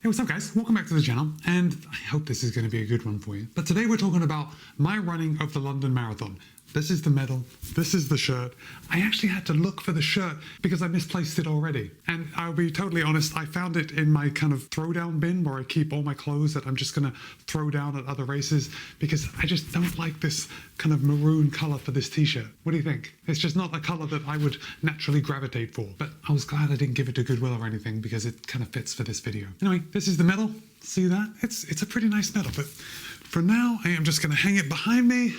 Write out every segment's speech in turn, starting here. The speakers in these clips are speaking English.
Hey, what's up guys? Welcome back to the channel, and I hope this is going to be a good one for you. But today we're talking about my running of the London Marathon. This is the medal, this is the shirt. I actually had to look for the shirt because I misplaced it already. And I'll be totally honest, I found it in my kind of throwdown bin where I keep all my clothes that I'm just going to throw down at other races because I just don't like this kind of maroon color for this t-shirt. What do you think? It's just not a color that I would naturally gravitate for. But I was glad I didn't give it to Goodwill or anything because it kind of fits for this video. Anyway, this is the medal. See that? It's a pretty nice medal, but for now I am just going to hang it behind me.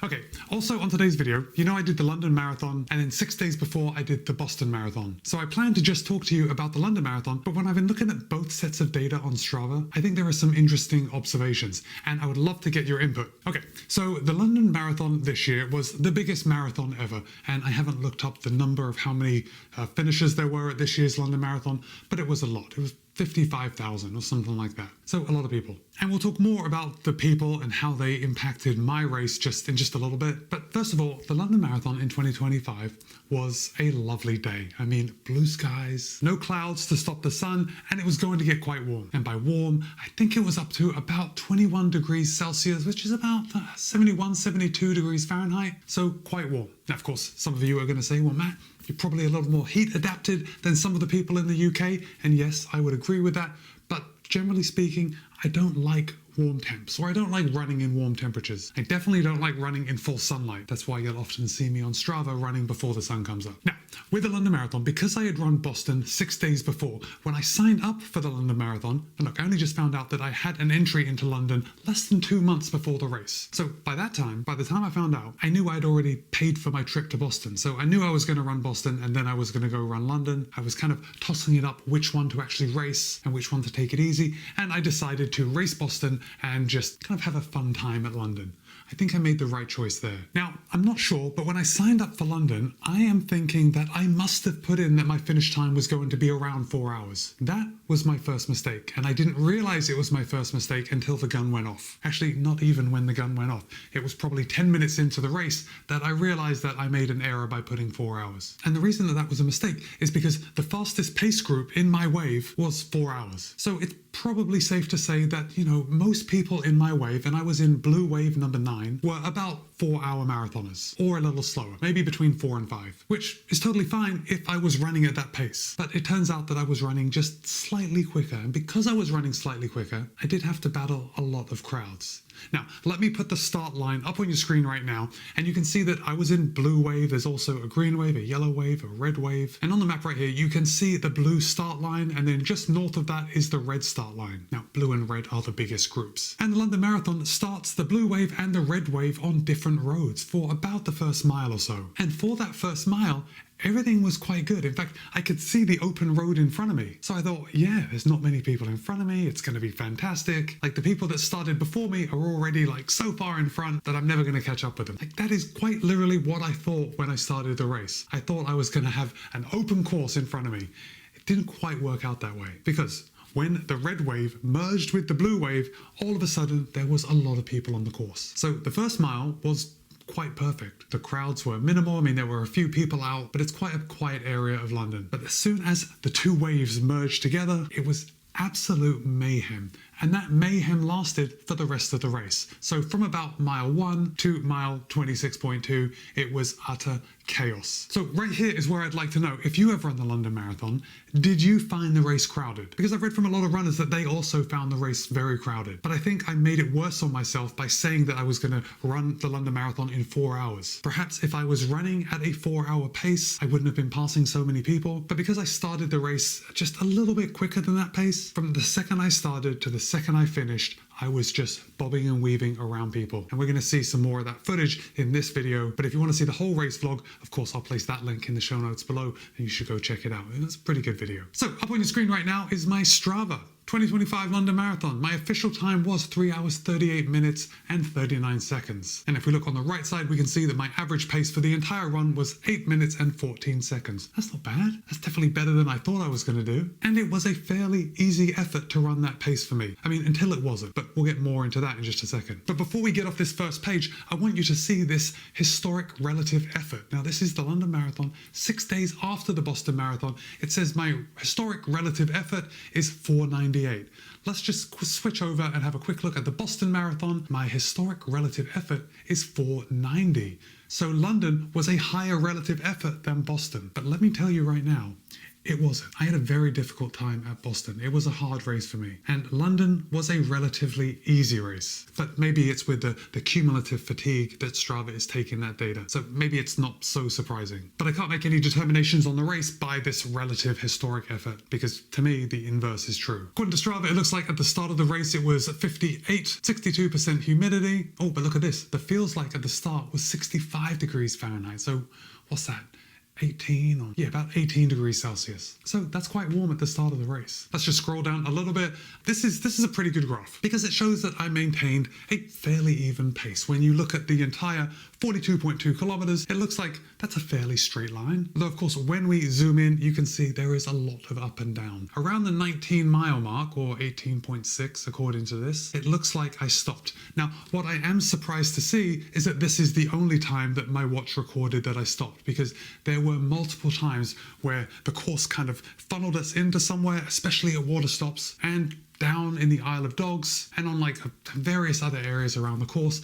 Okay, also on today's video, you know I did the London Marathon and then 6 days before I did the Boston Marathon. So I planned to just talk to you about the London Marathon, but when I've been looking at both sets of data on Strava, I think there are some interesting observations and I would love to get your input. Okay, so the London Marathon this year was the biggest marathon ever, and I haven't looked up the number of how many finishers there were at this year's London Marathon, but it was a lot. It was 55,000 or something like that. So a lot of people. And we'll talk more about the people and how they impacted my race in just a little bit. But first of all, the London Marathon in 2025 was a lovely day. I mean, blue skies, no clouds to stop the sun, and it was going to get quite warm. And by warm, I think it was up to about 21 degrees Celsius, which is about 71, 72 degrees Fahrenheit. So quite warm. Now, of course, some of you are going to say, well, Matt, you're probably a little more heat adapted than some of the people in the UK. And yes, I would agree with that. But generally speaking, I don't like warm temps, or I don't like running in warm temperatures. I definitely don't like running in full sunlight. That's why you'll often see me on Strava running before the sun comes up. Now, with the London Marathon, because I had run Boston 6 days before, when I signed up for the London Marathon, and look, I only just found out that I had an entry into London less than 2 months before the race. So by the time I found out, I knew I'd already paid for my trip to Boston. So I knew I was going to run Boston and then I was going to go run London. I was kind of tossing it up which one to actually race and which one to take it easy. And I decided to race Boston and just kind of have a fun time at London. I think I made the right choice there. Now, I'm not sure, but when I signed up for London, I am thinking that I must have put in that my finish time was going to be around 4 hours. That was my first mistake, and I didn't realize it was my first mistake until the gun went off. Actually, not even when the gun went off. It was probably 10 minutes into the race that I realized that I made an error by putting 4 hours. And the reason that that was a mistake is because the fastest pace group in my wave was 4 hours. So it's probably safe to say that, you know, most people in my wave, and I was in blue wave number 9, were about 4-hour marathoners, or a little slower, maybe between 4 and 5, which is totally fine if I was running at that pace. But it turns out that I was running just slightly quicker, and because I was running slightly quicker, I did have to battle a lot of crowds. Now, let me put the start line up on your screen right now, and you can see that I was in blue wave. There's also a green wave, a yellow wave, a red wave. And on the map right here, you can see the blue start line, and then just north of that is the red start line. Now, blue and red are the biggest groups. And the London Marathon starts the blue wave and the red wave on different roads for about the first mile or so. And for that first mile, everything was quite good. In fact, I could see the open road in front of me. So I thought, yeah, there's not many people in front of me. It's going to be fantastic. Like, the people that started before me are already like so far in front that I'm never going to catch up with them. Like, that is quite literally what I thought when I started the race. I thought I was going to have an open course in front of me. It didn't quite work out that way because when the red wave merged with the blue wave, all of a sudden there was a lot of people on the course. So the first mile was quite perfect. The crowds were minimal. I mean, there were a few people out, but it's quite a quiet area of London. But as soon as the two waves merged together, it was absolute mayhem. And that mayhem lasted for the rest of the race. So from about mile 1 to mile 26.2, it was utter chaos. So right here is where I'd like to know, if you have run the London Marathon, did you find the race crowded? Because I've read from a lot of runners that they also found the race very crowded. But I think I made it worse on myself by saying that I was going to run the London Marathon in 4 hours. Perhaps if I was running at a 4-hour pace, I wouldn't have been passing so many people. But because I started the race just a little bit quicker than that pace, from the second I started to the second I finished, I was just bobbing and weaving around people. And we're going to see some more of that footage in this video. But if you want to see the whole race vlog, of course, I'll place that link in the show notes below and you should go check it out. It's a pretty good video. So up on your screen right now is my Strava 2025 London Marathon. My official time was 3 hours, 38 minutes and 39 seconds. And if we look on the right side, we can see that my average pace for the entire run was 8 minutes and 14 seconds. That's not bad. That's definitely better than I thought I was going to do. And it was a fairly easy effort to run that pace for me. I mean, until it wasn't, but we'll get more into that in just a second. But before we get off this first page, I want you to see this historic relative effort. Now, this is the London Marathon, 6 days after the Boston Marathon. It says my historic relative effort is 491. 448. Let's just switch over and have a quick look at the Boston Marathon. My historic relative effort is 490. So London was a higher relative effort than Boston. But let me tell you right now, it wasn't. I had a very difficult time at Boston. It was a hard race for me. And London was a relatively easy race. But maybe it's with the cumulative fatigue that Strava is taking that data. So maybe it's not so surprising. But I can't make any determinations on the race by this relative historic effort, because to me, the inverse is true. According to Strava, it looks like at the start of the race, it was 62% humidity. Oh, but look at this. The feels like at the start was 65 degrees Fahrenheit. So what's that? 18 or about 18 degrees Celsius. So that's quite warm at the start of the race. Let's just scroll down a little bit. This is a pretty good graph because it shows that I maintained a fairly even pace. When you look at the entire 42.2 kilometers, it looks like that's a fairly straight line. Though of course, when we zoom in, you can see there is a lot of up and down. Around the 19-mile mark, or 18.6 according to this, it looks like I stopped. Now, what I am surprised to see is that this is the only time that my watch recorded that I stopped, because there were multiple times where the course kind of funneled us into somewhere, especially at water stops and down in the Isle of Dogs and on like various other areas around the course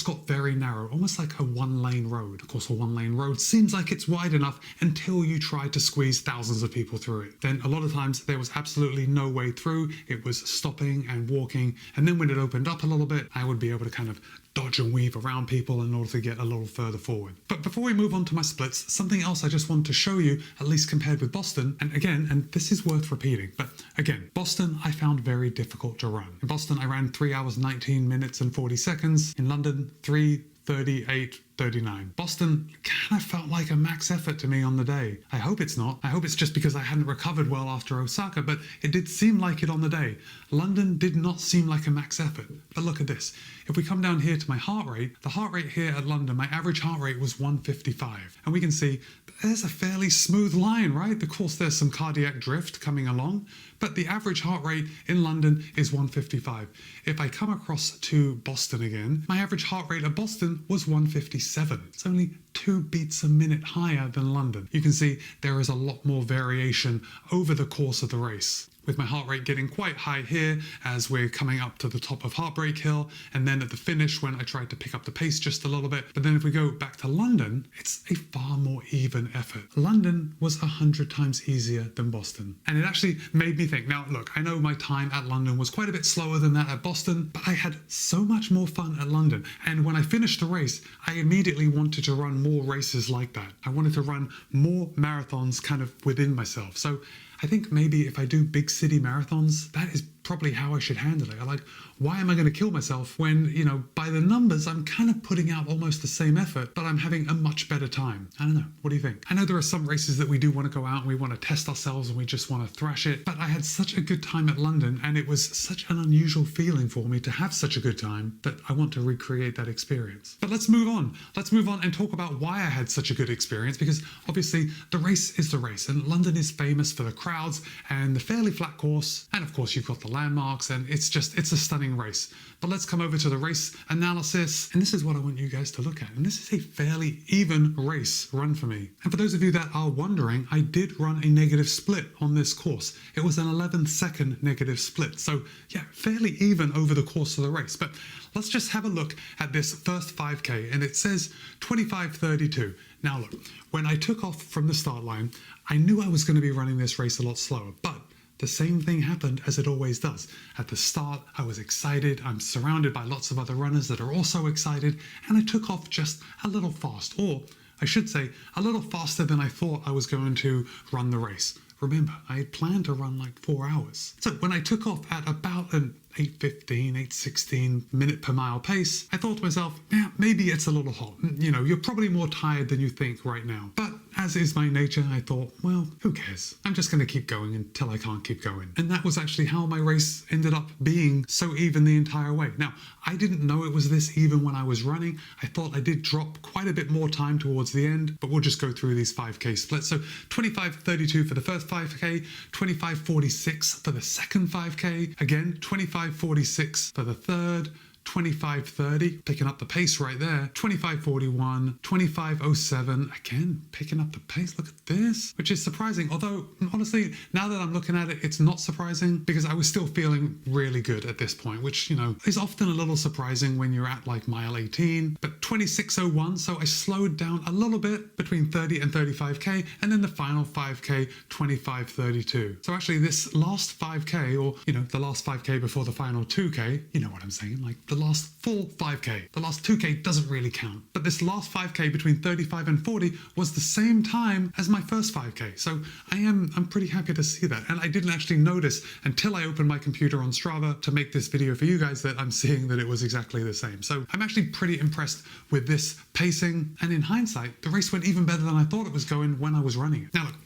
got very narrow, almost like a one-lane road. Of course, a one-lane road seems like it's wide enough until you try to squeeze thousands of people through it. Then a lot of times there was absolutely no way through. It was stopping and walking. And then when it opened up a little bit, I would be able to kind of dodge and weave around people in order to get a little further forward. But before we move on to my splits, something else I just want to show you, at least compared with Boston, and again, and this is worth repeating, but again, Boston I found very difficult to run. In Boston I ran 3 hours 19 minutes and 40 seconds. In London, 3:38:39. Boston kind of felt like a max effort to me on the day. I hope it's not. I hope it's just because I hadn't recovered well after Osaka, but it did seem like it on the day. London did not seem like a max effort. But look at this. If we come down here to my heart rate, the heart rate here at London, my average heart rate was 155. And we can see there's a fairly smooth line, right? Of course, there's some cardiac drift coming along, but the average heart rate in London is 155. If I come across to Boston again, my average heart rate at Boston was 157. It's only 2 beats a minute higher than London. You can see there is a lot more variation over the course of the race, with my heart rate getting quite high here as we're coming up to the top of Heartbreak Hill, and then at the finish when I tried to pick up the pace just a little bit. But then if we go back to London, it's a far more even effort. London was 100 times easier than Boston. And it actually made me think, now look, I know my time at London was quite a bit slower than that at Boston, but I had so much more fun at London. And when I finished the race, I immediately wanted to run more races like that. I wanted to run more marathons kind of within myself. So I think maybe if I do big city marathons, that is probably how I should handle it. Like, why am I going to kill myself when, you know, by the numbers, I'm kind of putting out almost the same effort, but I'm having a much better time? I don't know. What do you think? I know there are some races that we do want to go out and we want to test ourselves and we just want to thrash it, but I had such a good time at London and it was such an unusual feeling for me to have such a good time that I want to recreate that experience. But let's move on. Let's move on and talk about why I had such a good experience, because obviously the race is the race and London is famous for the crowds and the fairly flat course. And of course you've got the landmarks and it's a stunning race. But let's come over to the race analysis. And this is what I want you guys to look at. And this is a fairly even race run for me. And for those of you that are wondering, I did run a negative split on this course. It was an 11-second negative split. So yeah, fairly even over the course of the race. But let's just have a look at this first 5K and it says 25:32. Now look, when I took off from the start line, I knew I was going to be running this race a lot slower, but the same thing happened as it always does. At the start, I was excited. I'm surrounded by lots of other runners that are also excited, and I took off just a little fast, or I should say a little faster than I thought I was going to run the race. Remember, I had planned to run like 4 hours. So when I took off at about an 8:15, 8:16 minute per mile pace, I thought to myself, yeah, maybe it's a little hot. You know, you're probably more tired than you think right now. But as is my nature, I thought, well, who cares? I'm just going to keep going until I can't keep going. And that was actually how my race ended up being so even the entire way. Now, I didn't know it was this even when I was running. I thought I did drop quite a bit more time towards the end, but we'll just go through these 5K splits. So 25:32 for the first 5K, 25:46 for the second 5K, again 25:46 for the third, 25:30, picking up the pace right there. 25:41, 25:07, again, picking up the pace. Look at this, which is surprising. Although, honestly, now that I'm looking at it, it's not surprising because I was still feeling really good at this point, which, is often a little surprising when you're at like mile 18. But 26:01, so I slowed down a little bit between 30 and 35K, and then the final 5K, 25:32. So actually this last 5K, or, the last 5K before the final 2K, you know what I'm saying, like the last full 5K. The last 2K doesn't really count. But this last 5K between 35 and 40 was the same time as my first 5K. So I'm pretty happy to see that. And I didn't actually notice until I opened my computer on Strava to make this video for you guys that I'm seeing that it was exactly the same. So I'm actually pretty impressed with this pacing. And in hindsight, the race went even better than I thought it was going when I was running it. Now look,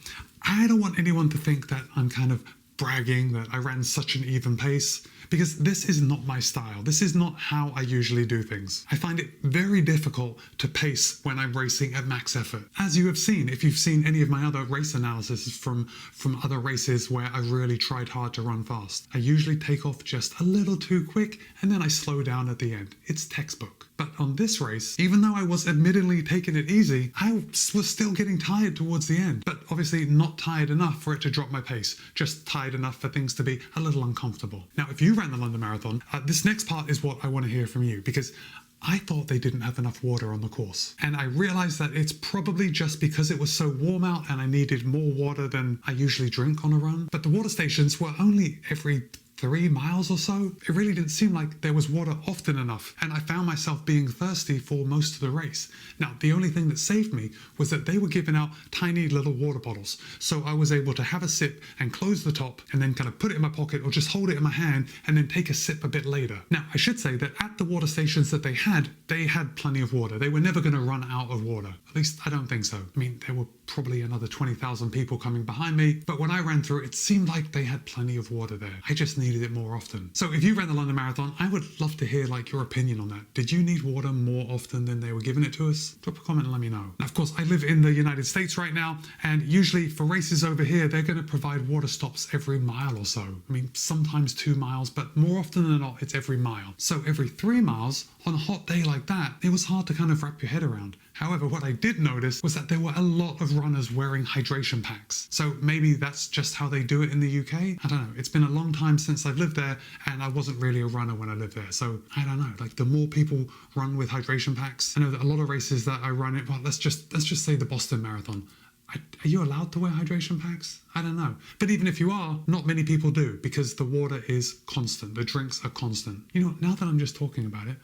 I don't want anyone to think that I'm kind of bragging that I ran such an even pace, because this is not my style. This is not how I usually do things. I find it very difficult to pace when I'm racing at max effort. As you have seen, if you've seen any of my other race analysis from other races where I really tried hard to run fast, I usually take off just a little too quick and then I slow down at the end. It's textbook. But on this race, even though I was admittedly taking it easy, I was still getting tired towards the end. But obviously not tired enough for it to drop my pace, just tired enough for things to be a little uncomfortable. Now, if you ran the London Marathon, this next part is what I want to hear from you, because I thought they didn't have enough water on the course. And I realized that it's probably just because it was so warm out and I needed more water than I usually drink on a run. But the water stations were only every 3 miles or so. It really didn't seem like there was water often enough, and I found myself being thirsty for most of the race. Now, the only thing that saved me was that they were giving out tiny little water bottles, so I was able to have a sip and close the top and then kind of put it in my pocket or just hold it in my hand and then take a sip a bit later. Now, I should say that at the water stations that they had plenty of water. They were never going to run out of water. At least I don't think so. I mean, there were probably another 20,000 people coming behind me, but when I ran through it seemed like they had plenty of water there. I just needed it more often. So if you ran the London Marathon, I would love to hear like your opinion on that. Did you need water more often than they were giving it to us? Drop a comment and let me know. Now, of course, I live in the United States right now, and usually for races over here, they're going to provide water stops every mile or so. I mean, sometimes 2 miles, but more often than not, it's every mile. So every 3 miles on a hot day like that, it was hard to kind of wrap your head around. However, what I did notice was that there were a lot of runners wearing hydration packs. So maybe that's just how they do it in the UK? I don't know. It's been a long time since I've lived there, and I wasn't really a runner when I lived there. So I don't know, like the more people run with hydration packs, I know that a lot of races that I run it, well, let's just say the Boston Marathon. Are you allowed to wear hydration packs? I don't know. But even if you are, not many people do, because the water is constant. The drinks are constant. Now that I'm just talking about it,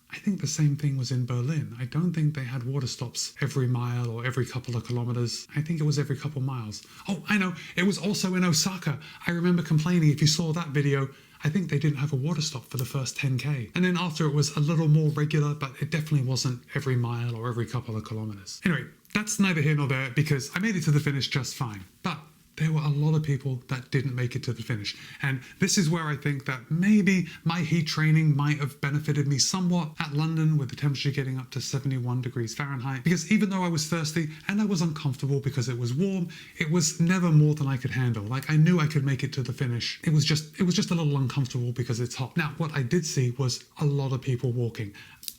I think the same thing was in Berlin. I don't think they had water stops every mile or every couple of kilometers. I think it was every couple miles. Oh, I know. It was also in Osaka. I remember complaining, if you saw that video, I think they didn't have a water stop for the first 10K. And then after it was a little more regular, but it definitely wasn't every mile or every couple of kilometers. Anyway, that's neither here nor there because I made it to the finish just fine. But there were a lot of people that didn't make it to the finish. And this is where I think that maybe my heat training might have benefited me somewhat at London with the temperature getting up to 71 degrees Fahrenheit. Because even though I was thirsty and I was uncomfortable because it was warm, it was never more than I could handle. Like I knew I could make it to the finish. It was just a little uncomfortable because it's hot. Now, what I did see was a lot of people walking.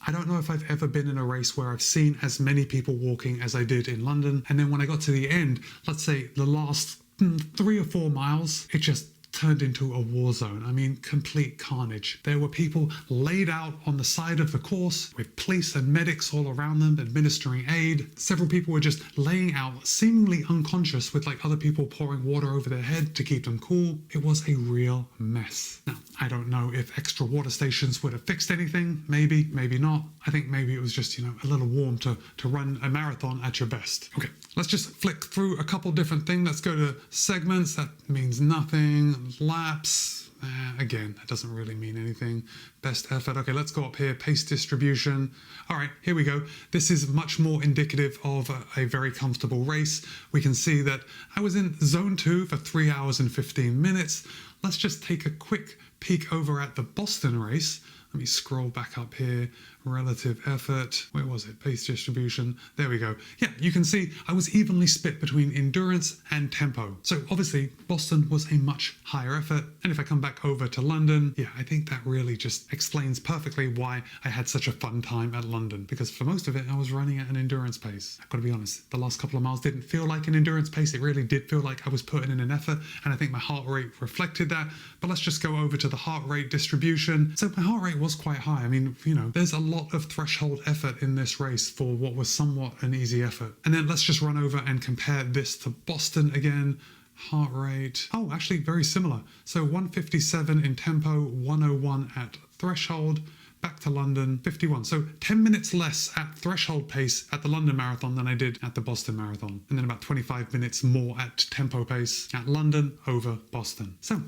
I don't know if I've ever been in a race where I've seen as many people walking as I did in London. And then when I got to the end, let's say the last 3 or 4 miles, it just turned into a war zone. I mean, complete carnage. There were people laid out on the side of the course with police and medics all around them administering aid. Several people were just laying out seemingly unconscious with like other people pouring water over their head to keep them cool. It was a real mess. Now, I don't know if extra water stations would have fixed anything. Maybe, maybe not. I think maybe it was just, a little warm to run a marathon at your best. Okay, let's just flick through a couple different things. Let's go to segments. That means nothing. Laps. Again, that doesn't really mean anything. Best effort. Okay, let's go up here. Pace distribution. All right, here we go. This is much more indicative of a very comfortable race. We can see that I was in zone 2 for 3 hours and 15 minutes. Let's just take a quick peek over at the Boston race. Let me scroll back up here. Relative effort. Where was it? Pace distribution. There we go. Yeah, you can see I was evenly split between endurance and tempo. So obviously Boston was a much higher effort. And if I come back over to London, yeah, I think that really just explains perfectly why I had such a fun time at London. Because for most of it, I was running at an endurance pace. I've got to be honest, the last couple of miles didn't feel like an endurance pace. It really did feel like I was putting in an effort. And I think my heart rate reflected that. But let's just go over to the heart rate distribution. So my heart rate was quite high. I mean, you know, there's a lot of threshold effort in this race for what was somewhat an easy effort. And then let's just run over and compare this to Boston again. Heart rate, oh, actually very similar. So 157 in tempo, 101 at threshold. Back to London, 51. So 10 minutes less at threshold pace at the London Marathon than I did at the Boston Marathon. And then about 25 minutes more at tempo pace at London over Boston. So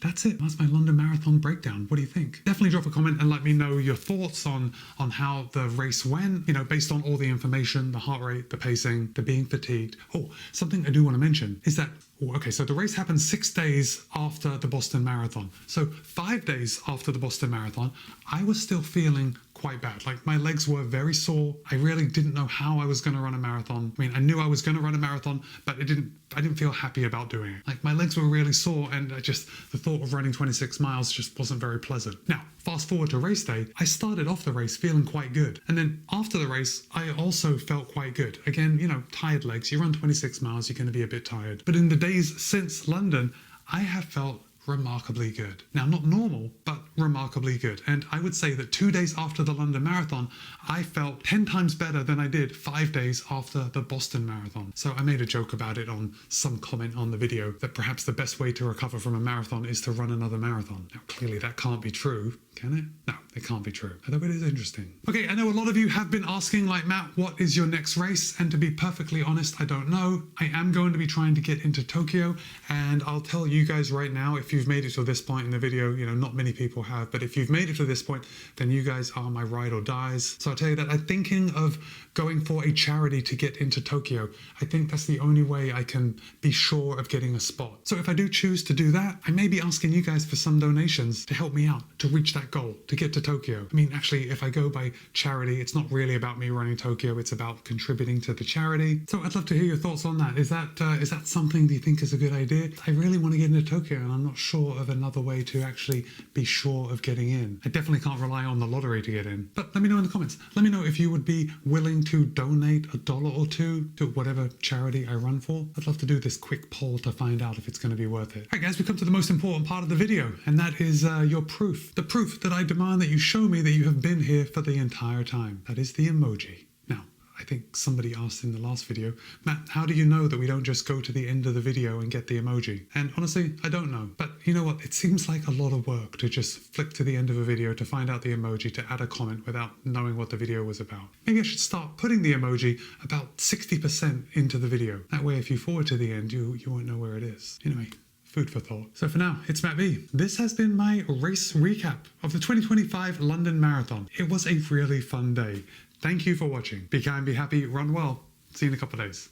that's it. That's my London Marathon breakdown. What do you think? Definitely drop a comment and let me know your thoughts on how the race went, you know, based on all the information, the heart rate, the pacing, the being fatigued. Oh, something I do want to mention is that, okay, so the race happened 6 days after the Boston Marathon. So 5 days after the Boston Marathon, I was still feeling quite bad. Like my legs were very sore. I really didn't know how I was going to run a marathon. I mean, I knew I was going to run a marathon, but I didn't feel happy about doing it. Like my legs were really sore and the thought of running 26 miles just wasn't very pleasant. Now, fast forward to race day, I started off the race feeling quite good. And then after the race, I also felt quite good. Again, you know, tired legs. You run 26 miles, you're going to be a bit tired. But in the days since London, I have felt remarkably good. Now, not normal, but remarkably good. And I would say that 2 days after the London Marathon, I felt 10 times better than I did 5 days after the Boston Marathon. So I made a joke about it on some comment on the video that perhaps the best way to recover from a marathon is to run another marathon. Now, clearly that can't be true, can it? No, it can't be true. Although it is interesting. Okay, I know a lot of you have been asking, like, Matt, what is your next race? And to be perfectly honest, I don't know. I am going to be trying to get into Tokyo, and I'll tell you guys right now, if you've made it to this point in the video, you know, not many people have, but if you've made it to this point, then you guys are my ride or dies. So I'll tell you that I'm thinking of going for a charity to get into Tokyo. I think that's the only way I can be sure of getting a spot. So if I do choose to do that, I may be asking you guys for some donations to help me out to reach that goal, to get to Tokyo. I mean, actually, if I go by charity, it's not really about me running Tokyo, it's about contributing to the charity. So I'd love to hear your thoughts on that. Is that something do you think is a good idea? I really want to get into Tokyo and I'm not sure of another way to actually be sure of getting in. I definitely can't rely on the lottery to get in. But let me know in the comments. Let me know if you would be willing to donate $1 or $2 to whatever charity I run for. I'd love to do this quick poll to find out if it's going to be worth it. All right, guys, we come to the most important part of the video, and that is your proof. The proof that I demand that you show me that you have been here for the entire time. That is the emoji. Now, I think somebody asked in the last video, Matt, how do you know that we don't just go to the end of the video and get the emoji? And honestly, I don't know. But you know what? It seems like a lot of work to just flick to the end of a video to find out the emoji, to add a comment without knowing what the video was about. Maybe I should start putting the emoji about 60% into the video. That way, if you forward to the end, you won't know where it is. Anyway, food for thought. So for now, it's Matt B. This has been my race recap of the 2025 London Marathon. It was a really fun day. Thank you for watching. Be kind, be happy, run well. See you in a couple of days.